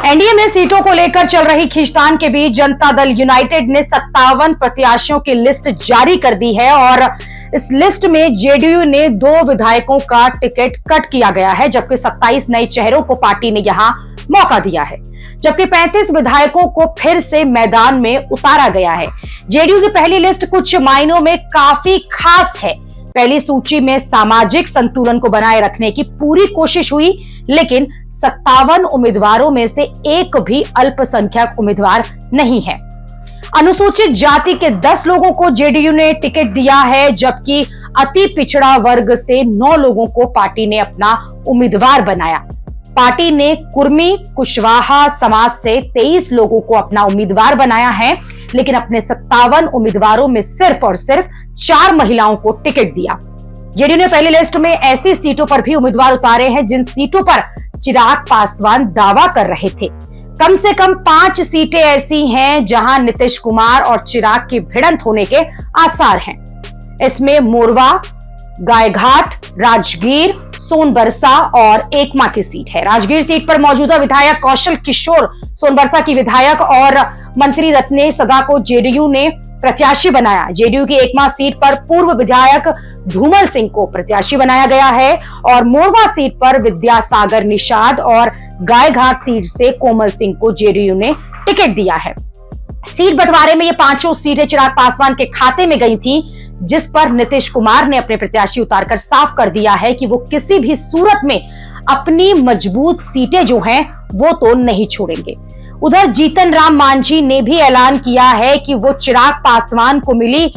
NDA में सीटों को लेकर चल रही खींचतान के बीच जनता दल यूनाइटेड ने 57 प्रत्याशियों की लिस्ट जारी कर दी है और इस लिस्ट में जेडीयू ने 2 विधायकों का टिकट कट किया गया है, जबकि 27 नए चेहरों को पार्टी ने यहां मौका दिया है, जबकि 35 विधायकों को फिर से मैदान में उतारा गया है। जेडीयू की पहली लिस्ट कुछ मायनों में काफी खास है। पहली सूची में सामाजिक संतुलन को बनाए रखने की पूरी कोशिश हुई, लेकिन 57 उम्मीदवारों में से एक भी अल्पसंख्यक उम्मीदवार नहीं है। अनुसूचित जाति के 10 लोगों को जेडीयू ने टिकट दिया है, जबकि अति पिछड़ा वर्ग से 9 लोगों को पार्टी ने अपना उम्मीदवार बनाया। पार्टी ने कुर्मी कुशवाहा समाज से 23 लोगों को अपना उम्मीदवार बनाया है, लेकिन अपने 57 उम्मीदवारों में सिर्फ और सिर्फ 4 महिलाओं को टिकट दिया। जेडीयू ने पहली लिस्ट में ऐसी सीटों पर भी उम्मीदवार उतारे हैं जिन सीटों पर चिराग पासवान दावा कर रहे थे। कम से कम 5 सीटें ऐसी हैं जहां नीतीश कुमार और चिराग की भिड़ंत होने के आसार हैं। इसमें मोरवा, गायघाट, राजगीर, सोनबरसा और एकमा की सीट है। राजगीर सीट पर मौजूदा विधायक कौशल किशोर, सोनबरसा की विधायक और मंत्री रत्नेश सदा को जेडीयू ने प्रत्याशी बनाया। जेडीयू की एकमा सीट पर पूर्व विधायक धूमल सिंह को प्रत्याशी बनाया गया है और मोरवा सीट पर विद्यासागर निषाद और गायघाट सीट से कोमल सिंह को जेडीयू ने टिकट दिया है। सीट बंटवारे में ये 5 सीटें चिराग पासवान के खाते में गई थी, जिस पर नीतीश कुमार ने अपने प्रत्याशी उतारकर साफ कर दिया है कि वो किसी भी सूरत में अपनी मजबूत सीटें जो हैं वो तो नहीं छोड़ेंगे। उधर जीतन राम मांझी ने भी ऐलान किया है कि वो चिराग पासवान को मिली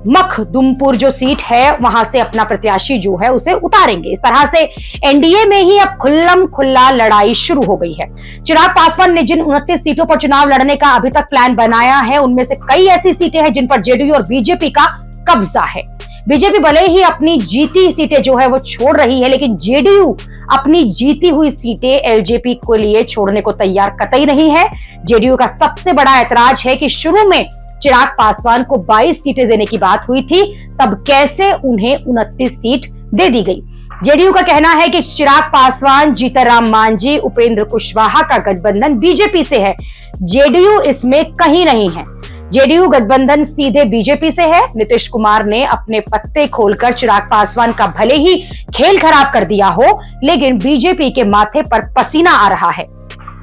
मखदुमपुर जो सीट है वहां से अपना प्रत्याशी जो है उसे उतारेंगे। इस तरह से एनडीए में ही अब खुल्लम खुल्ला लड़ाई शुरू हो गई है। चिराग पासवान ने जिन 29 सीटों पर चुनाव लड़ने का अभी तक प्लान बनाया है, उनमें से कई ऐसी सीटें हैं जिन पर जेडीयू और बीजेपी का कब्जा है। बीजेपी भले ही अपनी जीती सीटें जो है वो छोड़ रही है, लेकिन जेडीयू अपनी जीती हुई सीटें एलजेपी को लिए छोड़ने को तैयार कतई नहीं है। जेडीयू का सबसे बड़ा ऐतराज है कि शुरू में चिराग पासवान को 22 सीटें देने की बात हुई थी, तब कैसे उन्हें 29 सीट दे दी गई। जेडीयू का कहना है कि चिराग पासवान, जीतन राम मांझी, उपेंद्र कुशवाहा का गठबंधन बीजेपी से है। जेडीयू इसमें कहीं नहीं है। जेडीयू गठबंधन सीधे बीजेपी से है। नीतीश कुमार ने अपने पत्ते खोलकर चिराग पासवान का भले ही खेल खराब कर दिया हो, लेकिन बीजेपी के माथे पर पसीना आ रहा है।